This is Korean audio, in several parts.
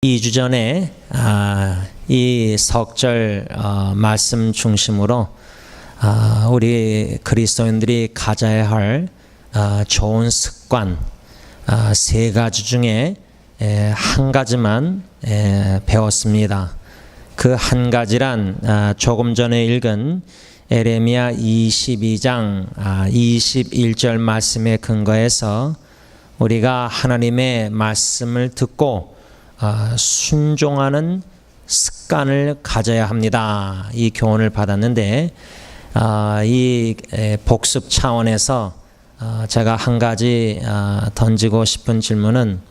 2주 전에 이 석절 말씀 중심으로 우리 그리스도인들이 가져야 할 좋은 습관 세 가지 중에 한 가지만 배웠습니다. 그 한 가지란 조금 전에 읽은 에레미야 22장 21절 말씀에 근거해서 우리가 하나님의 말씀을 듣고 순종하는 습관을 가져야 합니다. 이 교훈을 받았는데 이 복습 차원에서 제가 한 가지 던지고 싶은 질문은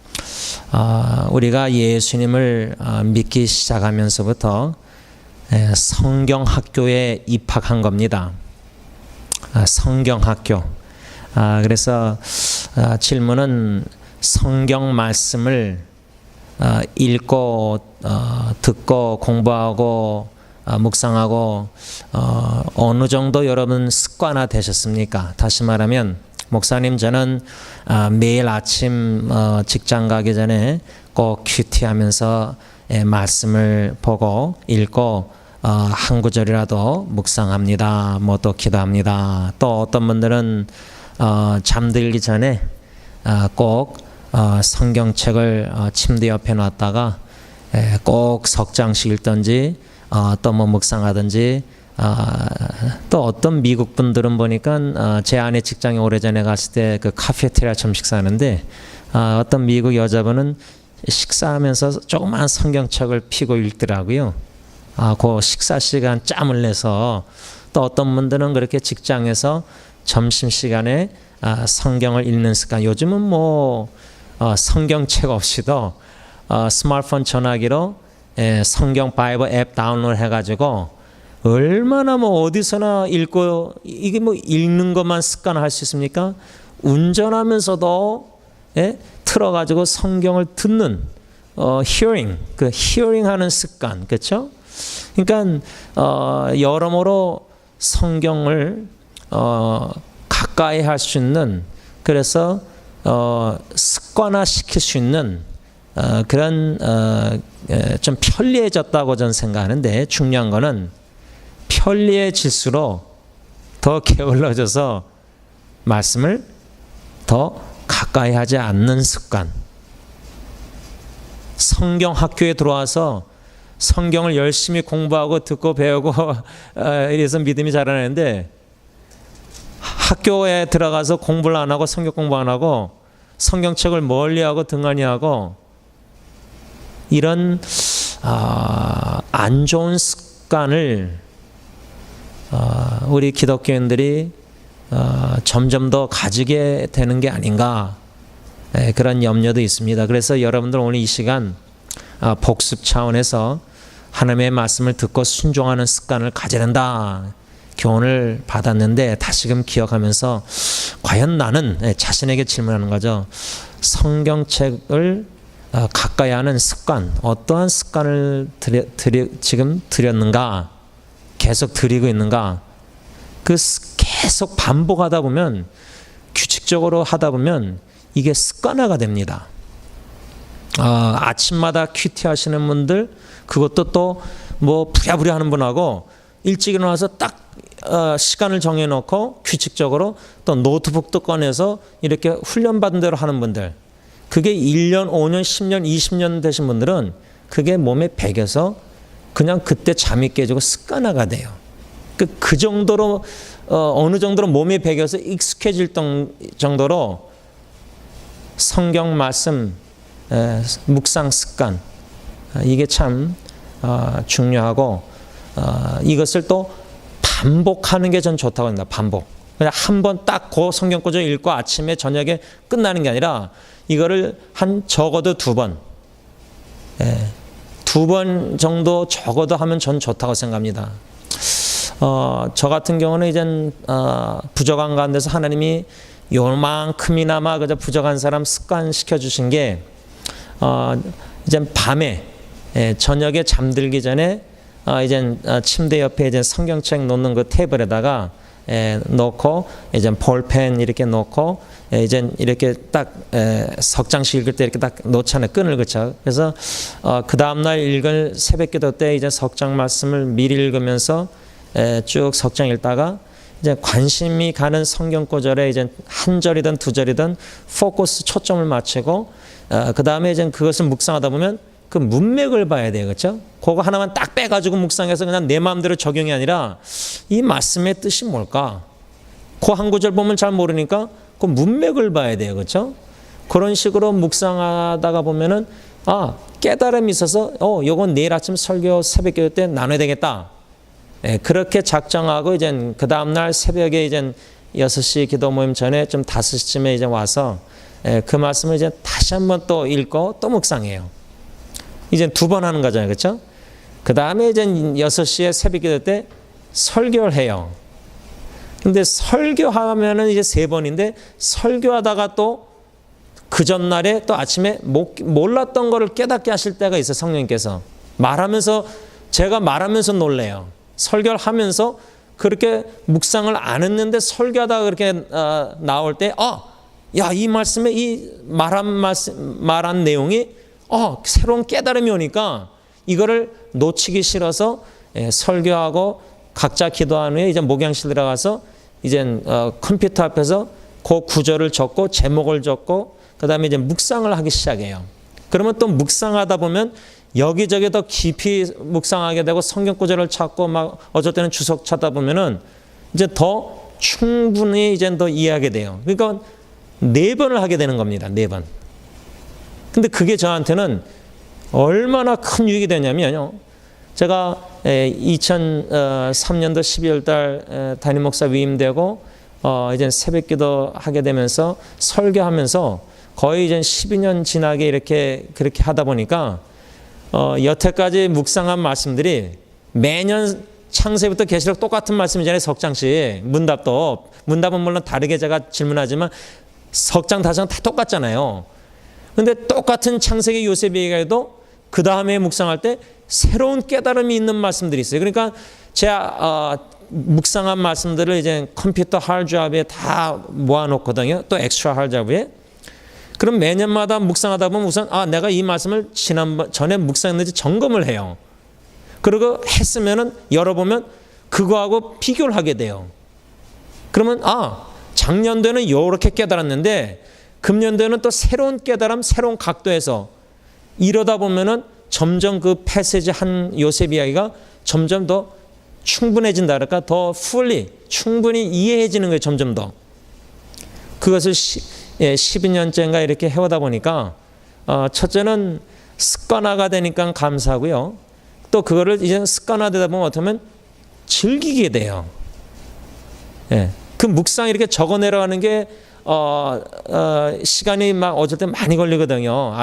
우리가 예수님을 믿기 시작하면서부터 성경학교에 입학한 겁니다. 성경학교. 그래서 질문은 성경 말씀을 읽고 듣고 공부하고 묵상하고 어느 정도 여러분 습관화 되셨습니까? 다시 말하면 목사님 저는 매일 아침 직장 가기 전에 꼭 큐티하면서 말씀을 보고 읽고 한 구절이라도 묵상합니다. 뭐 또 기도합니다. 또 어떤 분들은 잠들기 전에 꼭 성경책을 침대 옆에 놨다가 꼭 석 장씩 읽든지 또 뭐 묵상하든지 또 어떤 미국 분들은 보니까 제 아내 직장에 오래전에 갔을 때 그 카페테리아처럼 식사하는데 어떤 미국 여자분은 식사하면서 조그만 성경책을 펴고 읽더라고요. 그 식사 시간 짬을 내서 또 어떤 분들은 그렇게 직장에서 점심시간에 성경을 읽는 습관. 요즘은 뭐 성경책 없이도 스마트폰 전화기로 성경 바이블 앱 다운로드 해가지고 얼마나 뭐 어디서나 읽고 이게 뭐 읽는 것만 습관화할 수 있습니까? 운전하면서도 틀어가지고 성경을 듣는 hearing, 그 hearing 하는 습관, 그렇죠? 그러니까 여러모로 성경을 가까이 할 수 있는, 그래서 습관화 시킬 수 있는 그런 좀 편리해졌다고 저는 생각하는데, 중요한 거는 편리해질수록 더 게을러져서 말씀을 더 가까이 하지 않는 습관. 성경 학교에 들어와서 성경을 열심히 공부하고 듣고 배우고 이래서 믿음이 자라나는데, 학교에 들어가서 공부를 안 하고 성경 공부 안 하고 성경책을 멀리하고 등한히 하고 이런 안 좋은 습관을 우리 기독교인들이 점점 더 가지게 되는 게 아닌가, 그런 염려도 있습니다. 그래서 여러분들 오늘 이 시간 복습 차원에서 하나님의 말씀을 듣고 순종하는 습관을 가져야 된다 교훈을 받았는데, 다시금 기억하면서 과연 나는 자신에게 질문하는 거죠. 성경책을 가까이 하는 습관, 어떠한 습관을 지금 들였는가, 계속 드리고 있는가. 그 계속 반복하다 보면, 규칙적으로 하다 보면 이게 습관화가 됩니다. 아침마다 큐티 하시는 분들, 그것도 또 뭐 부랴부랴 하는 분하고 일찍 일어나서 딱 시간을 정해놓고 규칙적으로 또 노트북도 꺼내서 이렇게 훈련받은 대로 하는 분들, 그게 1년, 5년, 10년, 20년 되신 분들은 그게 몸에 배겨서 그냥 그때 잠이 깨지고 습관화가 돼요. 그 정도로 어느 정도로 몸에 배겨서 익숙해질 정도로 성경 말씀, 묵상 습관, 이게 참 중요하고 이것을 또 반복하는 게 전 좋다고 합니다. 반복. 그냥 한 번 딱 그 성경 구절 읽고 아침에 저녁에 끝나는 게 아니라 이거를 한 적어도 두 번, 두 번 정도 적어도 하면 전 좋다고 생각합니다. 저 같은 경우는 이젠 부족한 가운데서 하나님이 요만큼이나마 그저 부족한 사람 습관시켜 주신 게 이젠 밤에 저녁에 잠들기 전에 이젠 침대 옆에 이제 성경책 놓는 그 테이블에다가 놓고 이제 볼펜 이렇게 놓고 이제 이렇게 딱 석장식 읽을 때 이렇게 딱 놓잖아요. 끈을 그쳐. 그래서 그 다음 날 읽을 새벽기도 때 이제 석장 말씀을 미리 읽으면서 쭉 석장 읽다가 이제 관심이 가는 성경 구절에 이제 한 절이든 두 절이든 포커스 초점을 맞추고 그 다음에 이제 그것을 묵상하다 보면 그 문맥을 봐야 돼요. 그렇죠? 그거 하나만 딱 빼가지고 묵상해서 그냥 내 마음대로 적용이 아니라 이 말씀의 뜻이 뭘까? 그 한 구절 보면 잘 모르니까 그 문맥을 봐야 돼요. 그렇죠? 그런 식으로 묵상하다가 보면은 깨달음이 있어서 요건 내일 아침 설교 새벽기도 때 나눠야 되겠다. 그렇게 작정하고 이제 그 다음 날 새벽에 이제 6시 기도 모임 전에 좀 5시쯤에 이제 와서 그 말씀을 이제 다시 한번 또 읽고 또 묵상해요. 이제 2번 하는 거잖아요. 그렇죠? 그 다음에 이제 6시에 새벽기도 때 설교를 해요. 근데 설교하면은 이제 3번인데 설교하다가 또 그 전날에 또 아침에 몰랐던 거를 깨닫게 하실 때가 있어요. 성령님께서 제가 말하면서 놀래요. 설교를 하면서 그렇게 묵상을 안 했는데 설교하다가 그렇게 나올 때 야, 이 말씀에 이 말한 내용이 새로운 깨달음이 오니까 이거를 놓치기 싫어서 설교하고 각자 기도한 후에 이제 목양실 들어가서 이제 컴퓨터 앞에서 그 구절을 적고 제목을 적고 그 다음에 이제 묵상을 하기 시작해요. 그러면 또 묵상하다 보면 여기저기 더 깊이 묵상하게 되고 성경 구절을 찾고 막 어쩔 때는 주석 찾다 보면은 이제 더 충분히 이제 더 이해하게 돼요. 그러니까 4번을 하게 되는 겁니다. 4번. 근데 그게 저한테는 얼마나 큰 유익이 되냐면요. 제가 2003년도 12월 달 담임 목사 위임되고 이제 새벽기도 하게 되면서 설교하면서 거의 이제 12년 지나게 그렇게 하다 보니까 여태까지 묵상한 말씀들이 매년 창세부터 계시록 똑같은 말씀이잖아요. 석장씩 문답은 물론 다르게 제가 질문하지만 석장 다장 다 똑같잖아요. 근데 똑같은 창세기 요셉 얘기해도 그 다음에 묵상할 때 새로운 깨달음이 있는 말씀들이 있어요. 그러니까 제가 묵상한 말씀들을 이제 컴퓨터 하드드라이브에 다 모아놓거든요. 또 엑스트라 하드드라이브에. 그럼 매년마다 묵상하다 보면 우선 내가 이 말씀을 전에 묵상했는지 점검을 해요. 그리고 했으면은 열어보면 그거하고 비교를 하게 돼요. 그러면 작년도에는 이렇게 깨달았는데 금년도에는 또 새로운 깨달음, 새로운 각도에서 이러다 보면은 점점 그 패시지 한 요셉 이야기가 점점 더 충분해진다. 그러니까 더 충분히 이해해지는 거예요. 점점 더. 그것을 12년째인가 이렇게 해오다 보니까 첫째는 습관화가 되니까 감사하고요. 또 그거를 이제 습관화되다 보면 어쩌면 즐기게 돼요. 그 묵상 이렇게 적어 내려가는 게 시간이 막 어쩔 때 많이 걸리거든요.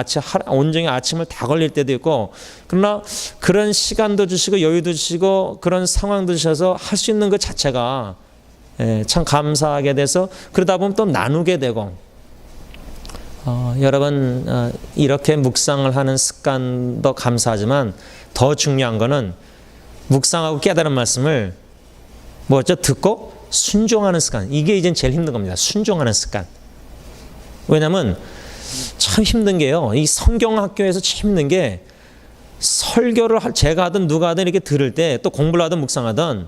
온종일 아침을 다 걸릴 때도 있고. 그러나 그런 시간도 주시고 여유도 주시고 그런 상황도 주셔서 할 수 있는 것 자체가 참 감사하게 돼서 그러다 보면 또 나누게 되고 여러분 이렇게 묵상을 하는 습관도 감사하지만 더 중요한 거는 묵상하고 깨달은 말씀을 듣고 순종하는 습관. 이게 이제 제일 힘든 겁니다. 순종하는 습관. 왜냐하면 참 힘든 게요. 이 성경학교에서 참 힘든 게 설교를 제가 하든 누가 하든 이렇게 들을 때 또 공부를 하든 묵상하든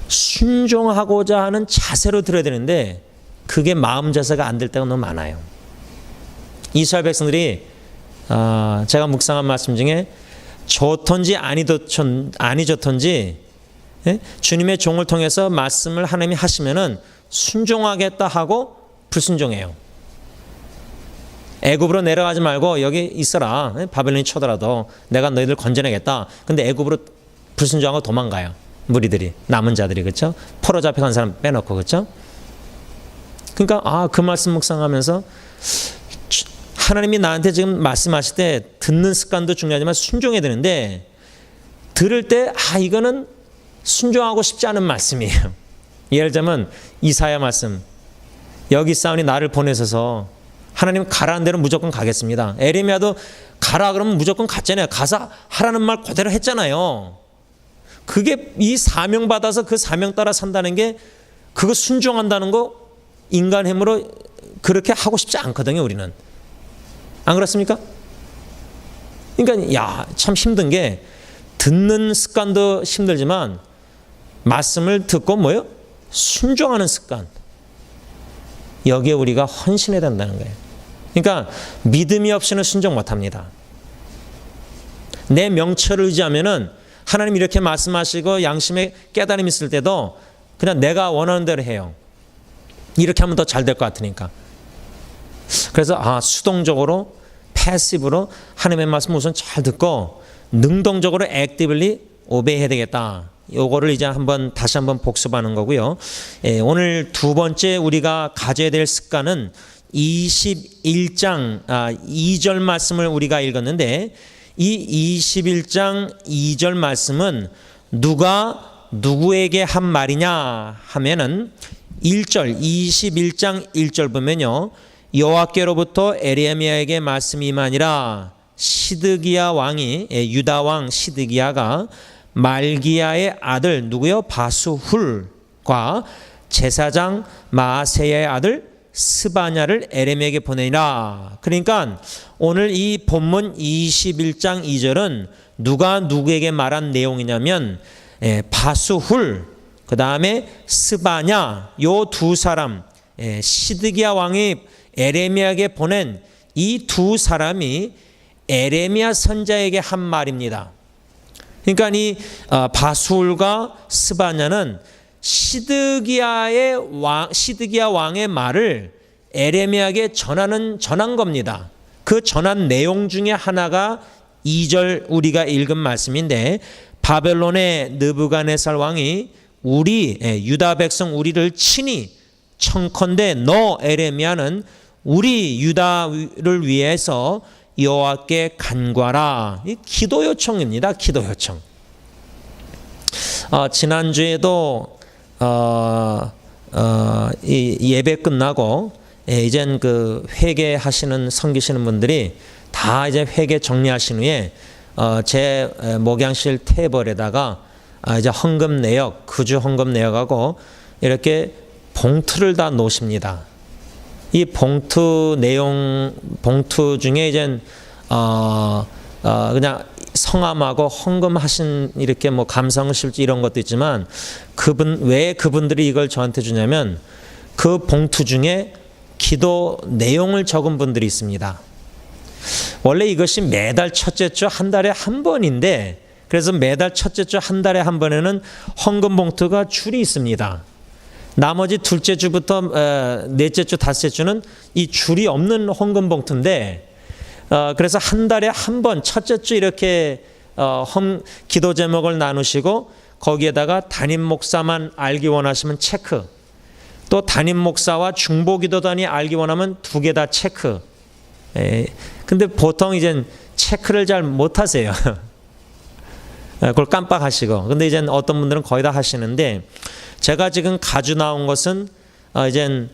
순종하고자 하는 자세로 들어야 되는데 그게 마음 자세가 안 될 때가 너무 많아요. 이스라엘 백성들이 제가 묵상한 말씀 중에 좋던지 아니 좋던지 주님의 종을 통해서 말씀을 하나님이 하시면은 순종하겠다 하고 불순종해요. 애굽으로 내려가지 말고 여기 있어라. 바벨론이 쳐더라도 내가 너희들 건져내겠다. 근데 애굽으로 불순종하고 도망가요. 무리들이, 남은 자들이. 그렇죠? 포로 잡혀간 사람 빼놓고. 그렇죠? 그러니까 그 말씀 묵상하면서 하나님이 나한테 지금 말씀하실 때 듣는 습관도 중요하지만 순종해야 되는데 들을 때 이거는 순종하고 싶지 않은 말씀이에요. 예를 들자면 이사야 말씀. 여기 있사오니 나를 보내셔서 하나님 가라는 대로 무조건 가겠습니다. 에레미야도 가라 그러면 무조건 갔잖아요. 가서 하라는 말 그대로 했잖아요. 그게 이 사명 받아서 그 사명 따라 산다는 게 그거 순종한다는 거 인간 힘으로 그렇게 하고 싶지 않거든요, 우리는. 안 그렇습니까? 그러니까 참 힘든 게 듣는 습관도 힘들지만 말씀을 듣고 뭐요? 순종하는 습관. 여기에 우리가 헌신해야 된다는 거예요. 그러니까 믿음이 없이는 순종 못합니다. 내 명철을 의지하면은 하나님 이렇게 말씀하시고 양심에 깨달음이 있을 때도 그냥 내가 원하는 대로 해요. 이렇게 하면 더 잘 될 것 같으니까. 그래서 수동적으로 패시브로 하나님의 말씀 우선 잘 듣고 능동적으로 액티블리 오베이 해야 되겠다. 요거를 이제 다시 한번 복습하는 거고요. 오늘 두 번째 우리가 가져야 될 습관은 21장 2절 말씀을 우리가 읽었는데, 이 21장 2절 말씀은 누가 누구에게 한 말이냐 하면은 1절 21장 1절 보면요, 여호와께로부터 에레미야에게 말씀이 임하니라. 시드기야 왕이 유다 왕 시드기야가 말기야의 아들 누구요? 바수훌과 제사장 마세야의 아들 스바냐를 에레미야에게 보내니라. 그러니까 오늘 이 본문 21장 2절은 누가 누구에게 말한 내용이냐면 바수훌 그 다음에 스바냐, 요 두 사람, 시드기야 왕이 에레미야에게 보낸 이 두 사람이 에레미야 선자에게 한 말입니다. 그러니까 이 바수울과 스바냐는 시드기야 왕의 말을 에레미야에게 전한 겁니다. 그 전한 내용 중에 하나가 2절 우리가 읽은 말씀인데, 바벨론의 느부갓네살 왕이 유다 백성 우리를 친히 청컨대 너 에레미야는 우리 유다를 위해서 여호와께 간구하라. 이 기도 요청입니다. 기도 요청. 지난주에도 이 예배 끝나고 이젠 그 회개하시는 섬기시는 분들이 다 이제 회개 정리하신 후에 제 목양실 테이블에다가 이제 헌금 내역, 구주 헌금 내역하고 이렇게 봉투를 다 놓으십니다. 이 봉투 중에 이제 그냥 성함하고 헌금하신 이렇게 뭐 감성실지 이런 것도 있지만, 왜 그분들이 이걸 저한테 주냐면 그 봉투 중에 기도 내용을 적은 분들이 있습니다. 원래 이것이 매달 첫째 주 한 달에 한 번인데, 그래서 매달 첫째 주 한 달에 한 번에는 헌금 봉투가 줄이 있습니다. 나머지 둘째 주부터 넷째 주, 다섯째 주는 이 줄이 없는 헌금 봉투인데, 그래서 한 달에 한 번 첫째 주 이렇게 기도 제목을 나누시고 거기에다가 담임 목사만 알기 원하시면 체크, 또 담임 목사와 중보기도단이 알기 원하면 두 개 다 체크. 근데 보통 이제 체크를 잘 못하세요. 그걸 깜빡하시고. 근데 이제 어떤 분들은 거의 다 하시는데, 제가 지금 가져 나온 것은 이제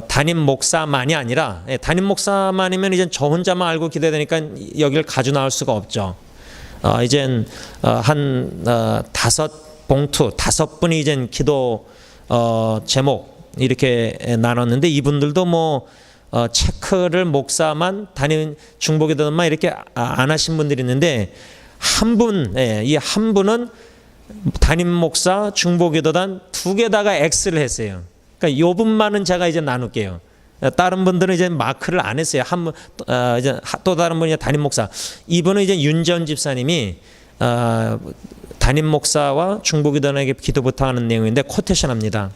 담임 목사만이 아니라, 담임 목사만이면 이제 저 혼자만 알고 기도해야 되니까 여기를 가져 나올 수가 없죠. 이제 한 5봉투 5분이 이제 기도 제목 이렇게 나눴는데, 이분들도 뭐 체크를 목사만 담임 중보기도만 이렇게 안 하신 분들이 있는데, 이 한 분은 담임 목사 중보기도단 두 개다가 X를 했어요. 그러니까 요 분만은 제가 이제 나눌게요. 다른 분들은 이제 마크를 안 했어요. 이제 또 다른 분이 담임 목사. 이분은 이제 윤전 집사님이 담임 목사와 중보기도단에게 기도 부탁하는 내용인데 코테이션합니다.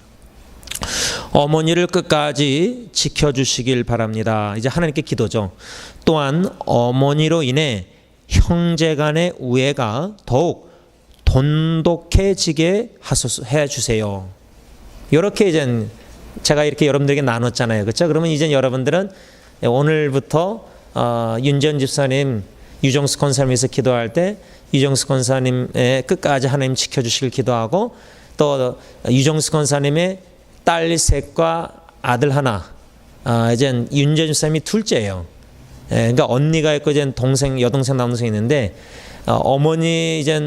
어머니를 끝까지 지켜주시길 바랍니다. 이제 하나님께 기도죠. 또한 어머니로 인해 형제간의 우애가 더욱 돈독해지게 해주세요. 이렇게 이제 제가 이렇게 여러분들에게 나눴잖아요. 그렇죠? 그러면 이제 여러분들은 오늘부터 윤전 집사님, 유정수 권사님에서 기도할 때 유정수 권사님의 끝까지 하나님 지켜주시길 기도하고, 또 유정수 권사님의 딸 셋과 아들 하나, 이제 윤전 집사님이 둘째예요. 그러니까 언니가 있고 이제 여동생, 남동생이 있는데, 어머니 이제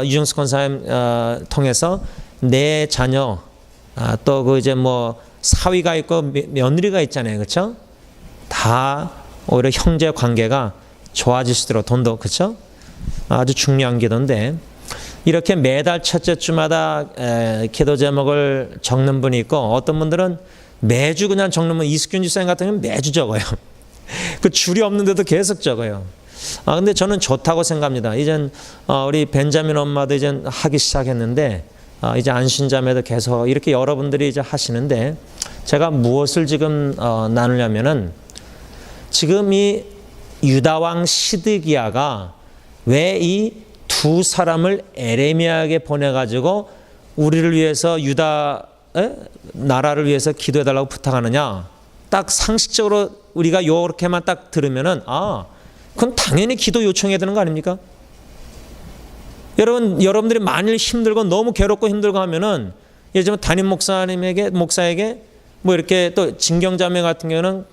유정수 권사님 통해서 내 자녀 또 그 이제 뭐 사위가 있고 며느리가 있잖아요. 그렇죠? 다 오히려 형제 관계가 좋아질 수 있도록 돈도 그렇죠? 아주 중요한 기도인데 이렇게 매달 첫째 주마다 기도 제목을 적는 분이 있고 어떤 분들은 매주 그냥 적는 분 이숙균 집사님 같은 경우는 매주 적어요. 그 줄이 없는데도 계속 적어요. 근데 저는 좋다고 생각합니다. 이젠 우리 벤자민 엄마도 이제 하기 시작했는데 이제 안신자매도 계속 이렇게 여러분들이 이제 하시는데 제가 무엇을 지금 나누려면은 지금 이 유다왕 시드기야가 왜 이 두 사람을 에레미야에게 보내가지고 우리를 위해서 유다 나라를 위해서 기도해달라고 부탁하느냐? 딱 상식적으로 우리가 이렇게만 딱 들으면은 그건 당연히 기도 요청해야 되는 거 아닙니까? 여러분들이 만일 힘들고 너무 괴롭고 힘들고 하면은 예를 들면 담임 목사에게 뭐 이렇게 또 진경자매 같은 경우는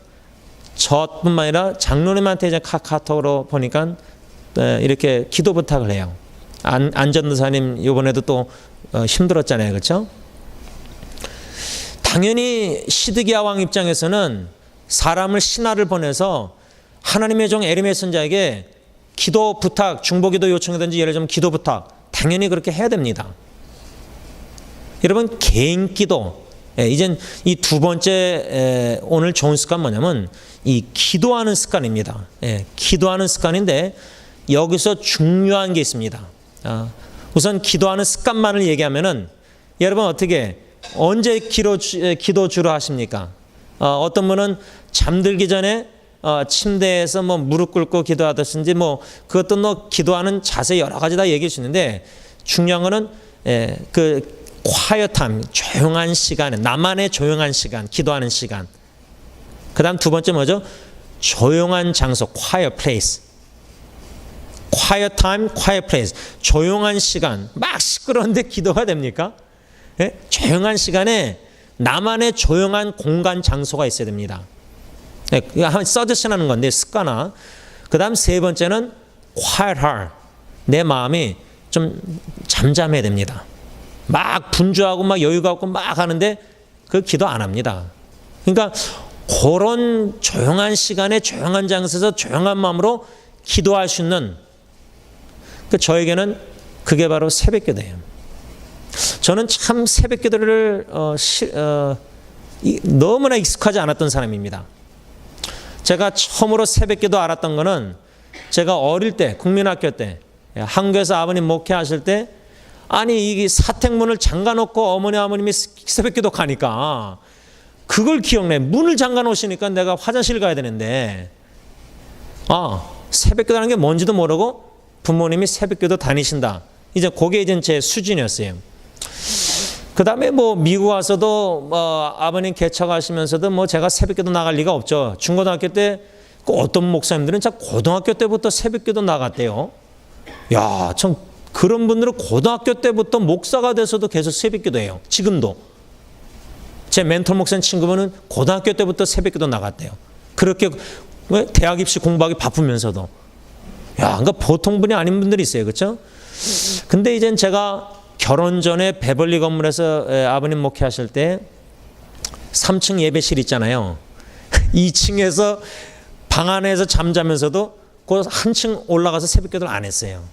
저뿐만 아니라 장로님한테 이제 카카오톡으로 보니까 이렇게 기도 부탁을 해요. 안전도사님 이번에도 또 힘들었잖아요, 그렇죠? 당연히 시드기야 왕 입장에서는 사람을 신하를 보내서 하나님의 종 에레미야 선지자에게 기도 부탁, 중보기도 요청이든지 예를 들면 기도 부탁 당연히 그렇게 해야 됩니다. 여러분 개인 기도 이젠 이 두 번째 오늘 좋은 습관 뭐냐면 이 기도하는 습관입니다. 기도하는 습관인데 여기서 중요한 게 있습니다. 우선 기도하는 습관만을 얘기하면은 여러분 어떻게 언제 기도 주로 하십니까? 어떤 분은 잠들기 전에 침대에서 뭐 무릎 꿇고 기도하듯이 뭐 그것도 뭐 기도하는 자세 여러 가지 다 얘기할 수 있는데 중요한 거는 그 quiet time 조용한 시간에 나만의 조용한 시간 기도하는 시간. 그다음 두 번째 뭐죠? 조용한 장소 quiet place. quiet time, quiet place. 조용한 시간. 막 시끄러운데 기도가 됩니까? 조용한 시간에 나만의 조용한 공간 장소가 있어야 됩니다. 한번 서제션하는 건데 습관화. 그 다음 세 번째는 quiet heart. 내 마음이 좀 잠잠해야 됩니다. 막 분주하고 막 여유가 없고 막 하는데 그 기도 안 합니다. 그러니까 그런 조용한 시간에 조용한 장소에서 조용한 마음으로 기도할 수 있는 저에게는 그게 바로 새벽기도예요. 저는 참 새벽기도를 너무나 익숙하지 않았던 사람입니다. 제가 처음으로 새벽기도 알았던 거는 제가 어릴 때 국민학교 때 한국에서 아버님 목회하실 때 아니 이 사택문을 잠가놓고 아버님이 새벽기도 가니까 그걸 기억내. 문을 잠가놓으시니까 내가 화장실 가야 되는데 새벽기도라는 게 뭔지도 모르고 부모님이 새벽기도 다니신다. 이제 그게 이제 제 수준이었어요. 그 다음에 뭐 미국 와서도 아버님 개척하시면서도 뭐 제가 새벽기도 나갈 리가 없죠. 중고등학교 때 어떤 목사님들은 진짜 고등학교 때부터 새벽기도 나갔대요. 야, 참 그런 분들은 고등학교 때부터 목사가 돼서도 계속 새벽기도해요. 지금도. 제 멘토 목사님 친구분은 고등학교 때부터 새벽기도 나갔대요. 그렇게 대학 입시 공부하기 바쁘면서도. 야, 그러니까 보통 분이 아닌 분들이 있어요. 그렇죠? 근데 이젠 제가 결혼 전에 베벌리 건물에서 아버님 목회하실 때 3층 예배실 있잖아요. 2층에서 방 안에서 잠자면서도 그 한층 올라가서 새벽기도를 안 했어요.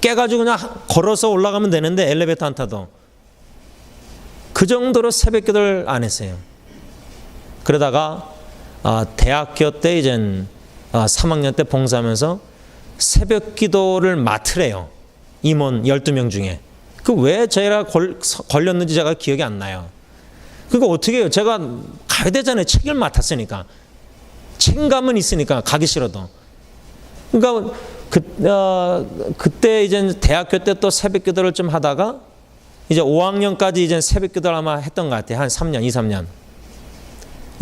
깨가지고 그냥 걸어서 올라가면 되는데 엘리베이터 안 타도 그 정도로 새벽기도를 안 했어요. 그러다가 대학교 때 이젠 3학년 때 봉사하면서 새벽기도를 맡으래요. 임원 12명 중에. 그 왜 제가 걸렸는지 제가 기억이 안 나요. 그거 어떻게 해요? 제가 가야 되잖아요. 책을 맡았으니까. 책임감은 있으니까 가기 싫어도. 그러니까 그때 이제 대학교 때 또 새벽기도를 좀 하다가 이제 5학년까지 이제 새벽기도를 아마 했던 것 같아요. 한 3년, 2, 3년.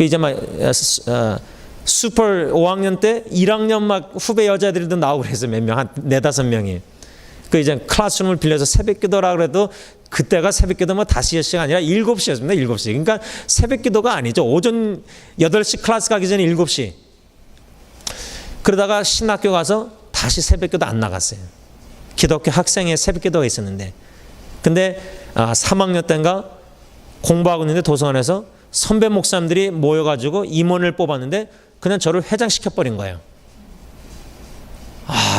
이제 막 슈퍼 5학년 때 1학년 막 후배 여자들도 나오고 그래서 몇 명, 한 4, 5명이. 그 이제 클래스룸을 빌려서 새벽기도라 그래도 그때가 새벽기도 뭐 5시가 아니라 7시였습니다. 7시. 그러니까 새벽기도가 아니죠. 오전 8시 클래스 가기 전에 7시. 그러다가 신학교 가서 다시 새벽기도 안 나갔어요. 기독교 학생의 새벽기도가 있었는데. 근데 3학년 때인가 공부하고 있는데 도서관에서 선배 목사님들이 모여가지고 임원을 뽑았는데 그냥 저를 회장시켜버린 거예요.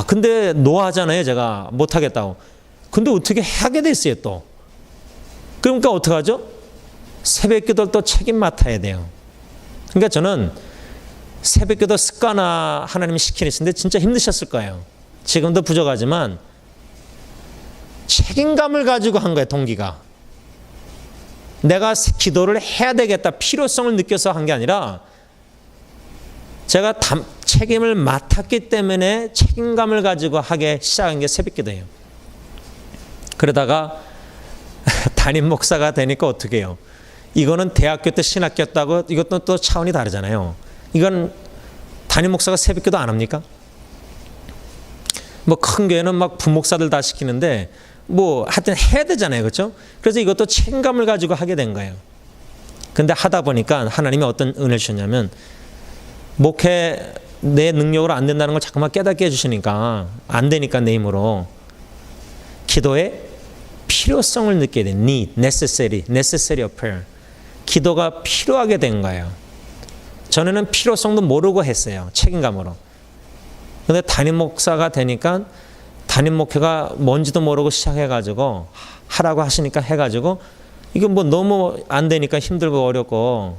근데 노하잖아요. 제가 못하겠다고. 근데 어떻게 하게 됐어요 또. 그러니까 어떡하죠? 새벽기도를 또 책임 맡아야 돼요. 그러니까 저는 새벽기도 습관화 하나님이 시키시는데 진짜 힘드셨을 거예요. 지금도 부족하지만 책임감을 가지고 한 거예요. 동기가. 내가 기도를 해야 되겠다 필요성을 느껴서 한 게 아니라 제가 책임을 맡았기 때문에 책임감을 가지고 하게 시작한 게 새벽기도예요. 그러다가 담임 목사가 되니까 어떻게 해요? 이거는 대학교 때 신학교였다고 이것도 또 차원이 다르잖아요. 이건 담임 목사가 새벽기도 안 합니까? 뭐 큰 교회는 막 부목사들 다 시키는데 뭐 하여튼 해야 되잖아요. 그렇죠? 그래서 이것도 책임감을 가지고 하게 된 거예요. 근데 하다 보니까 하나님이 어떤 은혜를 주셨냐면 목회 내 능력으로 안 된다는 걸 자꾸만 깨닫게 해주시니까 안 되니까 내 힘으로 기도의 필요성을 느끼게 된 need, necessary of prayer. 기도가 필요하게 된 거예요. 전에는 필요성도 모르고 했어요. 책임감으로. 근데 담임 목사가 되니까 담임 목회가 뭔지도 모르고 시작해가지고 하라고 하시니까 해가지고 이거 뭐 너무 안 되니까 힘들고 어렵고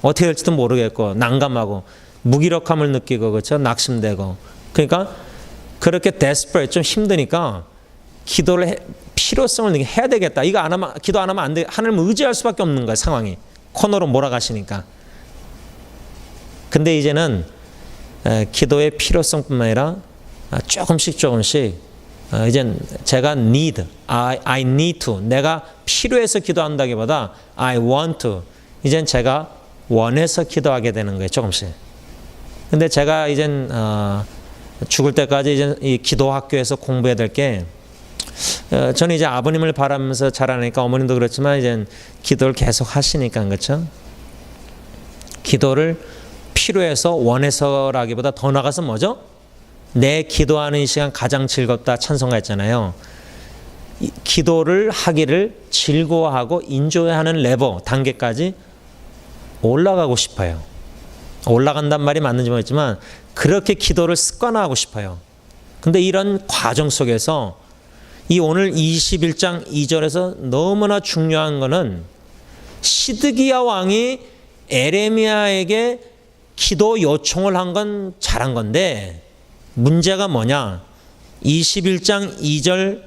어떻게 될지도 모르겠고 난감하고 무기력함을 느끼고 그렇죠? 낙심되고 그러니까 그렇게 desperate 좀 힘드니까 기도를 필요성을 느끼게 해야 되겠다. 이거 안 하면 기도 안 하면 안 돼. 하나님을 의지할 수밖에 없는 거야 상황이 코너로 몰아가시니까. 근데 이제는 기도의 필요성뿐만 아니라 조금씩 이젠 제가 I need to 내가 필요해서 기도한다기보다 I want to 이젠 제가 원해서 기도하게 되는 거예요. 조금씩. 근데 제가 이젠 죽을 때까지 이제 이 기도 학교에서 공부해야 될 게 저는 이제 아버님을 바라면서 자라니까 어머님도 그렇지만 이제 기도를 계속 하시니까 그렇죠. 기도를 필요해서 원해서라기보다 더 나가서 뭐죠? 내 기도하는 이 시간 가장 즐겁다 찬송가했잖아요. 기도를 하기를 즐거워하고 인조해하는 레벨 단계까지 올라가고 싶어요. 올라간단 말이 맞는지 모르겠지만 그렇게 기도를 습관화하고 싶어요. 근데 이런 과정 속에서 이 오늘 21장 2절에서 너무나 중요한 거는 시드기야 왕이 에레미야에게 기도 요청을 한 건 잘한 건데 문제가 뭐냐? 21장 2절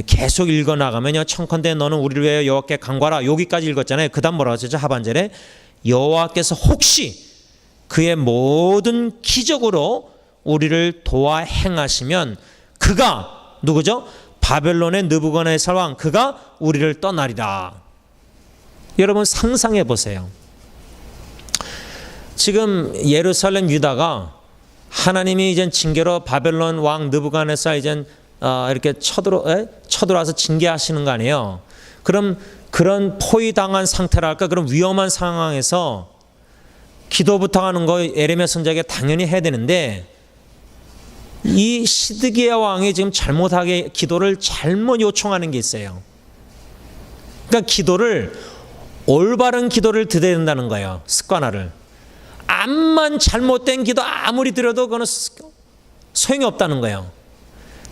계속 읽어나가면요. 청컨대 너는 우리를 위하여 여호와께 간구하라. 여기까지 읽었잖아요. 그 다음 뭐라고 하죠? 하반절에 여호와께서 혹시 그의 모든 기적으로 우리를 도와 행하시면 그가 누구죠? 바벨론의 느부갓네살 왕 그가 우리를 떠나리라. 여러분 상상해 보세요. 지금 예루살렘 유다가 하나님이 이제 징계로 바벨론 왕 느부갓네살 이제 이렇게 쳐들어와서 징계하시는 거 아니에요. 그럼 그런 포위당한 상태랄까 그런 위험한 상황에서 기도 부탁하는 거 에레미야 선지자에게 당연히 해야 되는데 이 시드기야 왕이 지금 잘못하게 기도를 잘못 요청하는 게 있어요. 그러니까 올바른 기도를 드려야 된다는 거예요. 습관화를. 암만 잘못된 기도 아무리 드려도 그거는 소용이 없다는 거예요.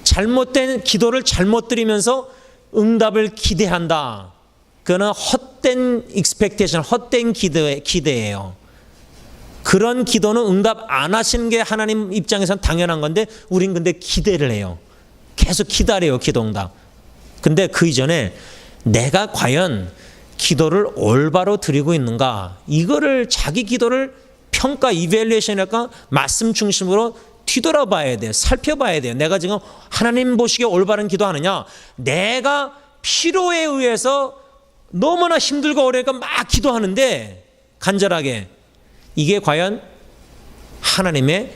잘못된 기도를 잘못 드리면서 응답을 기대한다. 그거는 헛된 expectation, 헛된 기대예요. 그런 기도는 응답 안 하시는 게 하나님 입장에서는 당연한 건데 우린 근데 기대를 해요. 계속 기다려요. 기도 응답. 근데 그 이전에 내가 과연 기도를 올바로 드리고 있는가 이거를 자기 기도를 평가 이밸리에이션할까 말씀 중심으로 뒤돌아봐야 돼요. 살펴봐야 돼요. 내가 지금 하나님 보시기에 올바른 기도하느냐 내가 필요에 의해서 너무나 힘들고 어려우니까 막 기도하는데 간절하게 이게 과연 하나님의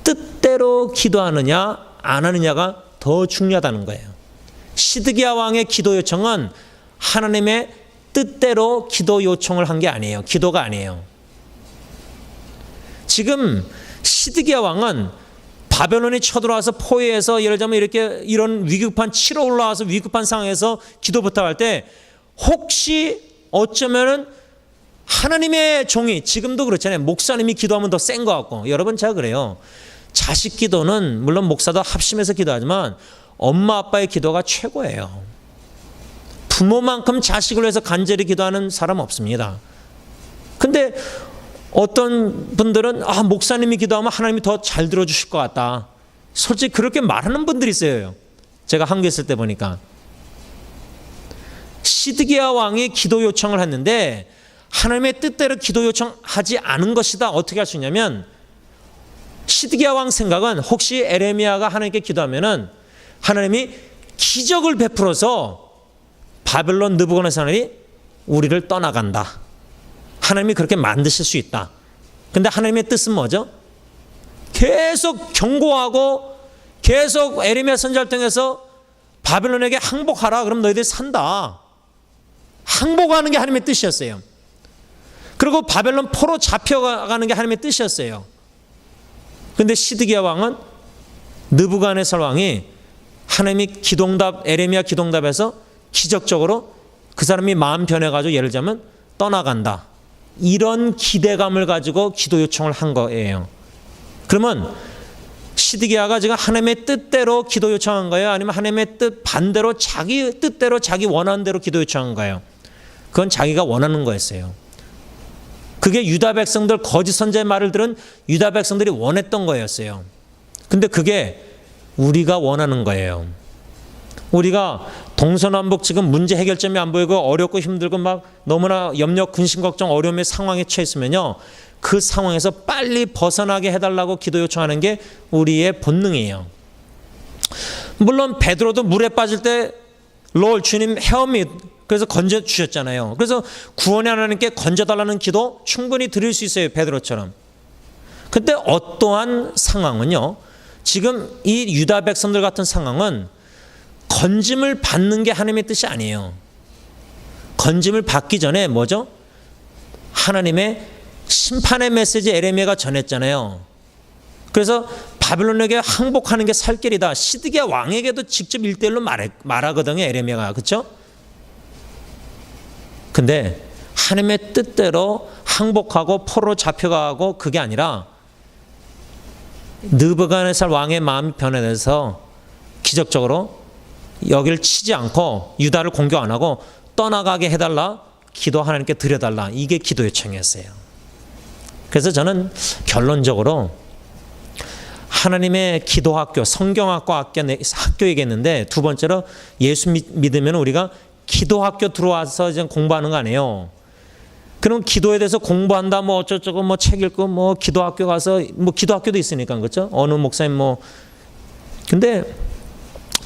뜻대로 기도하느냐 안 하느냐가 더 중요하다는 거예요. 시드기야 왕의 기도 요청은 하나님의 뜻대로 기도 요청을 한 게 아니에요. 기도가 아니에요. 지금 시드기야 왕은 바벨론이 쳐들어와서 포위해서 예를 들자면 이런 위급한 치러 올라와서 위급한 상황에서 기도 부탁할 때 혹시 어쩌면은 하나님의 종이 지금도 그렇잖아요. 목사님이 기도하면 더 센 것 같고. 여러분 제가 그래요. 자식 기도는 물론 목사도 합심해서 기도하지만 엄마 아빠의 기도가 최고예요. 부모만큼 자식을 위해서 간절히 기도하는 사람 없습니다. 근데 어떤 분들은 목사님이 기도하면 하나님이 더 잘 들어주실 것 같다. 솔직히 그렇게 말하는 분들이 있어요. 제가 한국에 있을 때 보니까. 시드기야 왕이 기도 요청을 했는데 하나님의 뜻대로 기도 요청하지 않은 것이다. 어떻게 할 수 있냐면 시드기야 왕 생각은 혹시 에레미야가 하나님께 기도하면은 하나님이 기적을 베풀어서 바벨론 느부갓네살이 우리를 떠나간다. 하나님이 그렇게 만드실 수 있다. 근데 하나님의 뜻은 뭐죠? 계속 경고하고 계속 에레미야 선지자를 통해서 바벨론에게 항복하라. 그럼 너희들이 산다. 항복하는 게 하나님의 뜻이었어요. 그리고 바벨론 포로 잡혀가는 게 하나님의 뜻이었어요. 근데 시드기야 왕은 느부갓네살 왕이 하나님이 기도응답 에레미야 기도응답에서 기적적으로 그 사람이 마음 변해가지고 예를 들자면 떠나간다. 이런 기대감을 가지고 기도 요청을 한 거예요. 그러면 시드기야가 지금 하나님의 뜻대로 기도 요청한 거예요? 아니면 하나님의 뜻 반대로 자기 뜻대로 자기 원하는 대로 기도 요청한 거예요? 그건 자기가 원하는 거였어요. 그게 유다 백성들 거짓 선지자의 말을 들은 유다 백성들이 원했던 거였어요. 근데 그게 우리가 원하는 거예요. 우리가 동서남북 지금 문제 해결점이 안 보이고 어렵고 힘들고 막 너무나 염려, 근심, 걱정, 어려움의 상황에 처했으면요. 그 상황에서 빨리 벗어나게 해달라고 기도 요청하는 게 우리의 본능이에요. 물론 베드로도 물에 빠질 때 Lord, 주님 help me. 그래서 건져 주셨잖아요. 그래서 구원의 하나님께 건져달라는 기도 충분히 드릴 수 있어요. 베드로처럼. 근데 어떠한 상황은요. 지금 이 유다 백성들 같은 상황은 건짐을 받는 게 하나님의 뜻이 아니에요. 건짐을 받기 전에 뭐죠? 하나님의 심판의 메시지 에레미야가 전했잖아요. 그래서 바벨론에게 항복하는 게 살 길이다. 시드기야 왕에게도 직접 1:1로 말하거든요. 에레미야가. 그렇죠? 근데 하나님의 뜻대로 항복하고 포로 잡혀가고 그게 아니라 느부갓네살 왕의 마음이 변해서 기적적으로 여기를 치지 않고 유다를 공격 안 하고 떠나가게 해달라. 기도 하나님께 드려달라. 이게 기도 요청이었어요. 그래서 저는 결론적으로 하나님의 기도학교, 성경학과 학교 얘기했는데 두 번째로 예수 믿으면 우리가 기도학교 들어와서 이제 공부하는 거 아니에요. 그럼 기도에 대해서 공부한다 뭐 어쩌고저쩌고 뭐 책 읽고 뭐 기도학교 가서 뭐 기도학교도 있으니까 그렇죠? 어느 목사님 뭐 근데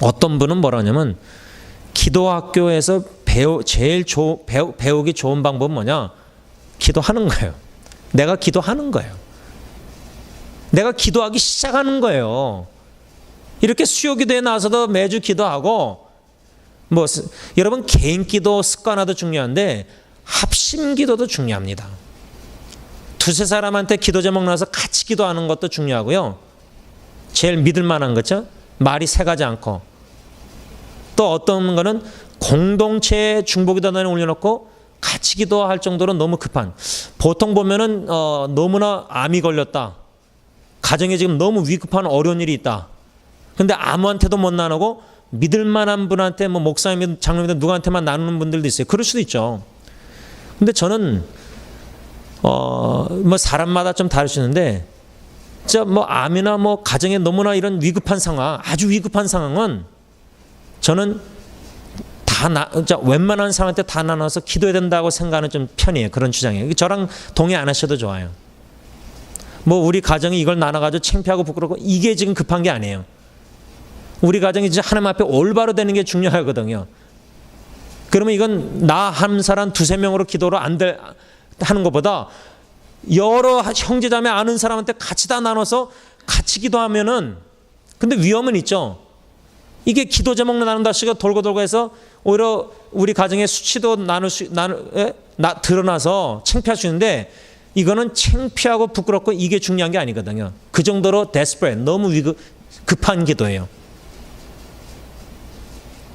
어떤 분은 뭐라 하냐면 기도학교에서 제일 배우기 좋은 방법은 뭐냐? 기도하는 거예요. 내가 기도하는 거예요. 내가 기도하기 시작하는 거예요. 이렇게 수요기도에 나와서도 매주 기도하고 뭐 여러분 개인 기도 습관화도 중요한데 합심 기도도 중요합니다. 두세 사람한테 기도 제목 나와서 같이 기도하는 것도 중요하고요. 제일 믿을 만한 거죠. 말이 새가지 않고 또 어떤 거는 공동체에 중보기도단에 올려놓고 같이 기도할 정도로 너무 급한 보통 보면은 너무나 암이 걸렸다. 가정에 지금 너무 위급한 어려운 일이 있다. 근데 아무한테도 못 나누고 믿을 만한 분한테 뭐 목사님이든 장로님이든 누구한테만 나누는 분들도 있어요. 그럴 수도 있죠. 근데 저는 뭐 사람마다 좀 다를 수 있는데 진짜 뭐 암이나 뭐 가정에 너무나 이런 위급한 상황, 아주 위급한 상황은 저는 웬만한 사람한테 다 나눠서 기도해야 된다고 생각하는 좀 편이에요. 그런 주장이에요. 저랑 동의 안 하셔도 좋아요. 뭐 우리 가정이 이걸 나눠가지고 창피하고 부끄럽고 이게 지금 급한 게 아니에요. 우리 가정이 진짜 하나님 앞에 올바로 되는 게 중요하거든요. 그러면 이건 나 한 사람 두세 명으로 기도를 하는 것보다 여러 형제자매 아는 사람한테 같이 다 나눠서 같이 기도하면은 근데 위험은 있죠. 이게 기도 제목 나눈다시가 돌고 해서 오히려 우리 가정의 수치도 드러나서 창피할 수 있는데 이거는 창피하고 부끄럽고 이게 중요한 게 아니거든요. 그 정도로 desperate, 너무 급한 기도예요.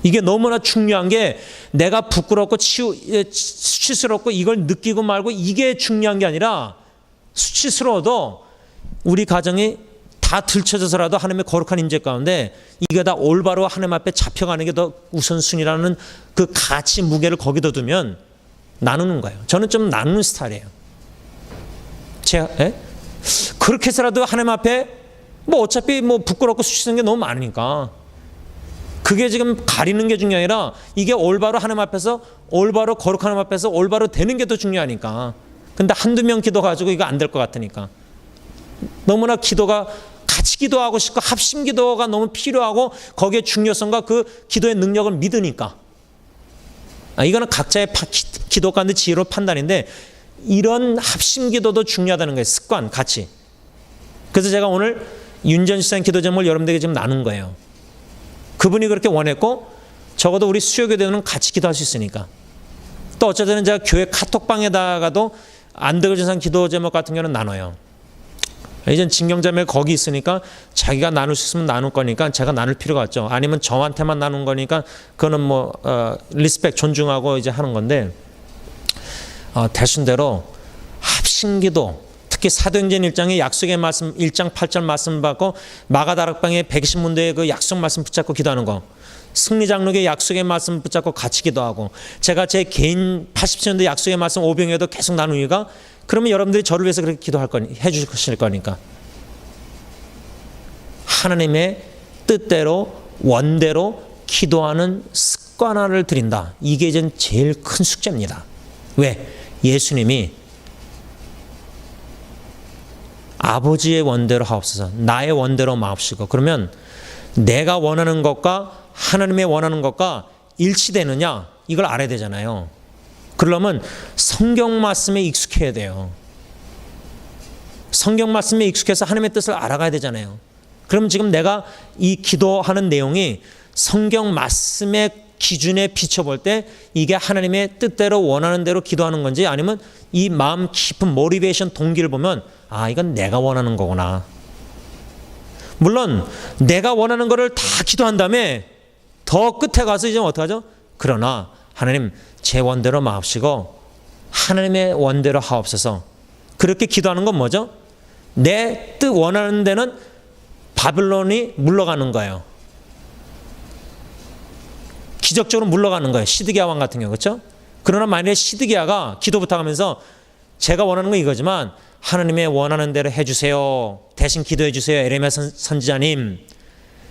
이게 너무나 중요한 게 내가 부끄럽고 수치스럽고 이걸 느끼고 말고 이게 중요한 게 아니라 수치스러워도 우리 가정이 다 들춰져서라도 하나님의 거룩한 임재 가운데 이게 다 올바로 하나님 앞에 잡혀가는 게 더 우선순위라는 그 가치 무게를 거기다 두면 나누는 거예요. 저는 좀 나누는 스타일이에요. 그렇게 해서라도 하나님 앞에 뭐 어차피 뭐 부끄럽고 수치스러운 게 너무 많으니까 그게 지금 가리는 게 중요한 게 아니라 이게 올바로 하나님 앞에서 올바로 거룩한 하나님 앞에서 올바로 되는 게 더 중요하니까. 근데 한두 명 기도 가지고 이거 안 될 것 같으니까 너무나 기도가 같이 기도하고 싶고 합심 기도가 너무 필요하고 거기에 중요성과 그 기도의 능력을 믿으니까. 이거는 각자의 기도 가운데 지혜로 판단인데 이런 합심 기도도 중요하다는 거예요. 습관, 가치. 그래서 제가 오늘 윤전 시장 기도 제목을 여러분들에게 지금 나눈 거예요. 그분이 그렇게 원했고 적어도 우리 수요교대는 같이 기도할 수 있으니까. 또 어쩔 때는 제가 교회 카톡방에다가도 안되어진 기도 제목 같은 경우는 나눠요. 이젠 진경자매 거기 있으니까 자기가 나눌 수 있으면 나눌 거니까 제가 나눌 필요가 없죠. 아니면 저한테만 나눈 거니까 그거는 뭐 리스펙 존중하고 이제 하는 건데 대순대로 합심기도 특히 사도행전 1장의 약속의 말씀 1장 8절 말씀 받고 마가다락방의 120문도의 그 약속 말씀 붙잡고 기도하는 거 승리장로교의 약속의 말씀 붙잡고 같이 기도하고 제가 제 개인 87년도 약속의 말씀 오병에도 계속 나누는 이유가 그러면 여러분들이 저를 위해서 그렇게 기도할 거니 해주실 거니까 하나님의 뜻대로 원대로 기도하는 습관화를 드린다. 이게 이제 제일 큰 숙제입니다. 왜? 예수님이 아버지의 원대로 하옵소서 나의 원대로 마옵시고 그러면 내가 원하는 것과 하나님의 원하는 것과 일치되느냐 이걸 알아야 되잖아요. 그러려면 성경 말씀에 익숙해야 돼요. 성경 말씀에 익숙해서 하나님의 뜻을 알아가야 되잖아요. 그럼 지금 내가 이 기도하는 내용이 성경 말씀의 기준에 비춰볼 때 이게 하나님의 뜻대로 원하는 대로 기도하는 건지 아니면 이 마음 깊은 모티베이션 동기를 보면 이건 내가 원하는 거구나. 물론 내가 원하는 거를 다 기도한 다음에 더 끝에 가서 이제 어떡하죠? 그러나 하나님 제 원대로 마옵시고 하나님의 원대로 하옵소서. 그렇게 기도하는 건 뭐죠? 내 뜻 원하는 데는 바벨론이 물러가는 거예요. 기적적으로 물러가는 거예요. 시드기야 왕 같은 경우 그렇죠? 그러나 만약에 시드기야가 기도 부탁하면서 제가 원하는 건 이거지만 하나님의 원하는 대로 해주세요. 대신 기도해 주세요. 에레미야 선지자님.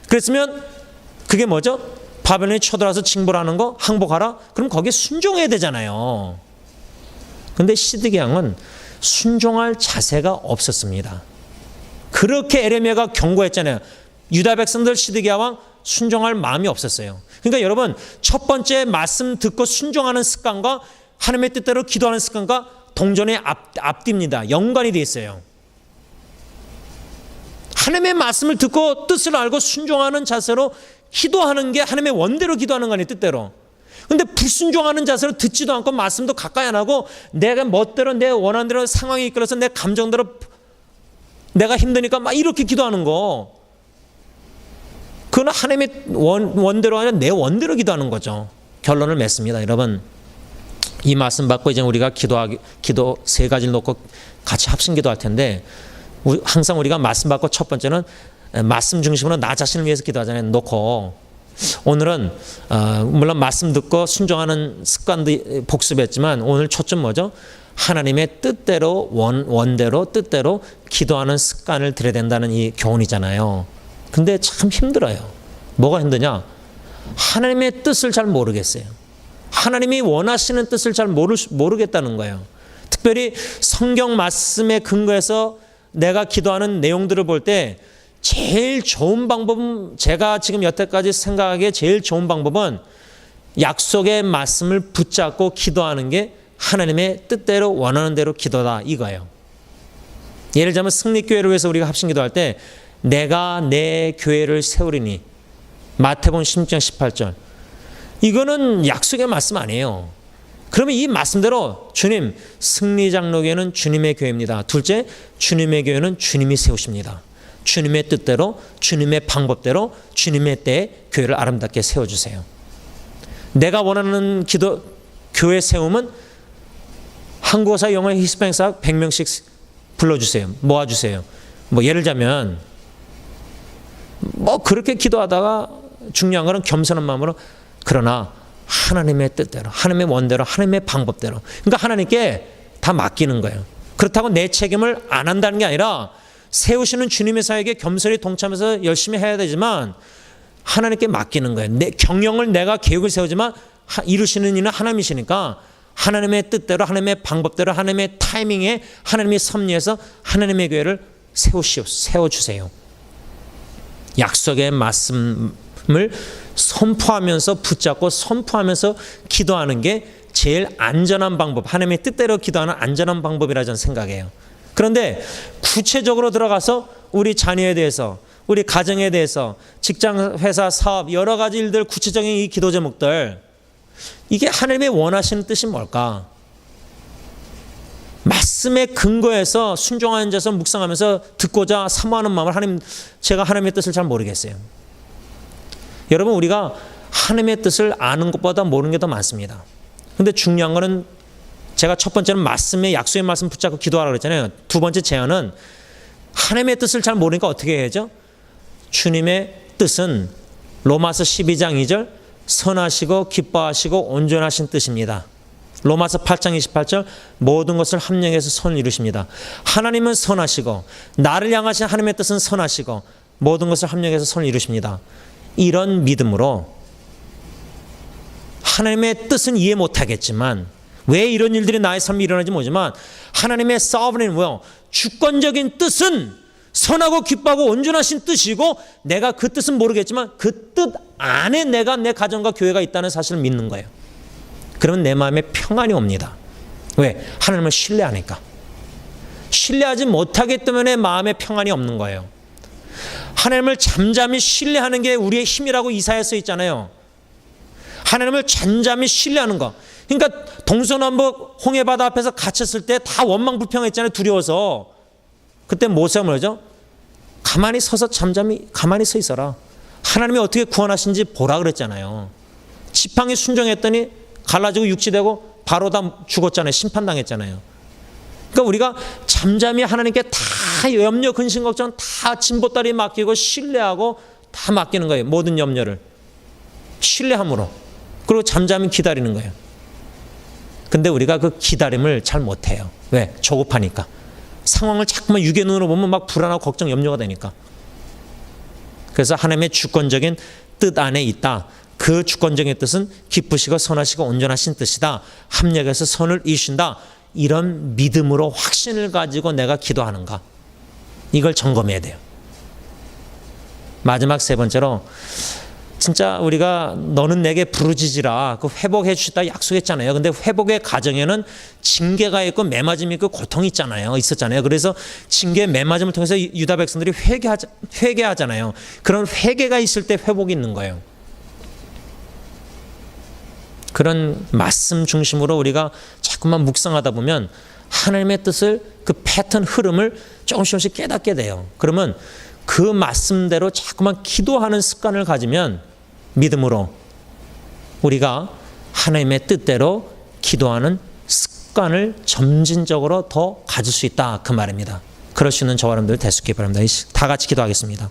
그랬으면 그게 뭐죠? 바벨론이 쳐들어와서 징벌하는 거 항복하라? 그럼 거기에 순종해야 되잖아요. 근데 시드기야 왕은 순종할 자세가 없었습니다. 그렇게 에레미야가 경고했잖아요. 유다 백성들 시드기야 왕 순종할 마음이 없었어요. 그러니까 여러분 첫 번째 말씀 듣고 순종하는 습관과 하나님의 뜻대로 기도하는 습관과 동전의 앞뒤입니다. 연관이 되어 있어요. 하나님의 말씀을 듣고 뜻을 알고 순종하는 자세로 기도하는 게 하나님의 원대로 기도하는 거 아니에요. 뜻대로. 근데 불순종하는 자세로 듣지도 않고 말씀도 가까이 안 하고 내가 멋대로 내 원하는 대로 상황이 이끌어서 내 감정대로 내가 힘드니까 막 이렇게 기도하는 거 그건 하나님의 원대로 아니라 내 원대로 기도하는 거죠. 결론을 맺습니다. 여러분 이 말씀 받고 이제 우리가 기도 세 가지를 놓고 같이 합심 기도할 텐데 항상 우리가 말씀 받고 첫 번째는 말씀 중심으로 나 자신을 위해서 기도하잖아요. 놓고 오늘은 물론 말씀 듣고 순종하는 습관도 복습했지만 오늘 초점 뭐죠? 하나님의 뜻대로 원대로 뜻대로 기도하는 습관을 들여야 된다는 이 교훈이잖아요. 근데 참 힘들어요. 뭐가 힘드냐? 하나님의 뜻을 잘 모르겠어요. 하나님이 원하시는 뜻을 잘 모르겠다는 거예요. 특별히 성경 말씀에 근거해서 내가 기도하는 내용들을 볼 때 제일 좋은 방법은 제가 지금 여태까지 생각하기에 제일 좋은 방법은 약속의 말씀을 붙잡고 기도하는 게 하나님의 뜻대로 원하는 대로 기도다 이거예요. 예를 들자면 승리교회를 위해서 우리가 합심 기도할 때 내가 내 교회를 세우리니 마태복음 16장 18절 이거는 약속의 말씀 아니에요. 그러면 이 말씀대로 주님 승리장로교회는 주님의 교회입니다. 둘째 주님의 교회는 주님이 세우십니다. 주님의 뜻대로 주님의 방법대로 주님의 때에 교회를 아름답게 세워주세요. 내가 원하는 기도 교회 세움은 한국어사, 영어, 히스패닉사 100명씩 불러주세요. 모아주세요. 뭐 예를 들자면 뭐 그렇게 기도하다가 중요한 거는 겸손한 마음으로 그러나 하나님의 뜻대로, 하나님의 원대로, 하나님의 방법대로. 그러니까 하나님께 다 맡기는 거예요. 그렇다고 내 책임을 안 한다는 게 아니라 세우시는 주님의 사역에 겸손히 동참해서 열심히 해야 되지만 하나님께 맡기는 거예요. 내 경영을 내가 계획을 세우지만 이루시는 이는 하나님이시니까 하나님의 뜻대로, 하나님의 방법대로, 하나님의 타이밍에, 하나님의 섭리에서 하나님의 교회를 세워주세요. 약속의 말씀을 선포하면서 붙잡고 선포하면서 기도하는 게 제일 안전한 방법, 하나님의 뜻대로 기도하는 안전한 방법이라 저는 생각해요. 그런데 구체적으로 들어가서 우리 자녀에 대해서, 우리 가정에 대해서, 직장, 회사, 사업, 여러 가지 일들, 구체적인 이 기도 제목들, 이게 하나님의 원하시는 뜻이 뭘까? 말씀의 근거에서 순종하는 자서 묵상하면서 듣고자 사모하는 마음을 제가 하나님의 뜻을 잘 모르겠어요. 여러분, 우리가 하나님의 뜻을 아는 것보다 모르는 게 더 많습니다. 근데 중요한 거는 제가 첫 번째는 말씀의 약속의 말씀 붙잡고 기도하라고 그랬잖아요. 두 번째 제안은 하나님의 뜻을 잘 모르니까 어떻게 해야죠? 주님의 뜻은 로마서 12장 2절 선하시고 기뻐하시고 온전하신 뜻입니다. 로마서 8장 28절 모든 것을 합력해서 선을 이루십니다. 하나님은 선하시고 나를 향하신 하나님의 뜻은 선하시고 모든 것을 합력해서 선을 이루십니다. 이런 믿음으로 하나님의 뜻은 이해 못하겠지만 왜 이런 일들이 나의 삶에 일어나는지 모르지만 하나님의 sovereign will, 주권적인 뜻은 선하고 기뻐하고 온전하신 뜻이고 내가 그 뜻은 모르겠지만 그 뜻 안에 내가 내 가정과 교회가 있다는 사실을 믿는 거예요. 그러면 내 마음에 평안이 옵니다. 왜? 하나님을 신뢰하니까. 신뢰하지 못하기 때문에 마음에 평안이 없는 거예요. 하나님을 잠잠히 신뢰하는 게 우리의 힘이라고 이사야에 써 있잖아요. 하나님을 잠잠히 신뢰하는 거. 그러니까 동서남북 홍해바다 앞에서 갇혔을 때 다 원망불평했잖아요. 두려워서. 그때 모세가 뭐죠? 가만히 서서 잠잠히 가만히 서 있어라. 하나님이 어떻게 구원하신지 보라 그랬잖아요. 지팡이 순종했더니 갈라지고 육지되고 바로 다 죽었잖아요. 심판당했잖아요. 그러니까 우리가 잠잠히 하나님께 다 염려, 근심, 걱정 다 진보다리 맡기고 신뢰하고 다 맡기는 거예요. 모든 염려를. 신뢰함으로. 그리고 잠잠히 기다리는 거예요. 근데 우리가 그 기다림을 잘 못해요. 왜? 조급하니까. 상황을 자꾸만 육의 눈으로 보면 막 불안하고 걱정, 염려가 되니까. 그래서 하나님의 주권적인 뜻 안에 있다. 그 주권적인 뜻은 기쁘시고 선하시고 온전하신 뜻이다. 합력해서 선을 이루신다. 이런 믿음으로 확신을 가지고 내가 기도하는가. 이걸 점검해야 돼요. 마지막 세 번째로 진짜 우리가 너는 내게 부르짖으라 그 회복해 주시다 약속했잖아요. 근데 회복의 과정에는 징계가 있고 매맞음이 있고 고통이 있었잖아요. 그래서 징계 매맞음을 통해서 유다 백성들이 회개하잖아요. 그런 회개가 있을 때 회복이 있는 거예요. 그런 말씀 중심으로 우리가 자꾸만 묵상하다 보면 하나님의 뜻을 그 패턴 흐름을 조금씩 깨닫게 돼요. 그러면 그 말씀대로 자꾸만 기도하는 습관을 가지면 믿음으로 우리가 하나님의 뜻대로 기도하는 습관을 점진적으로 더 가질 수 있다 그 말입니다. 그럴 수 있는 저와 여러분들 될 수 있기 바랍니다. 다 같이 기도하겠습니다.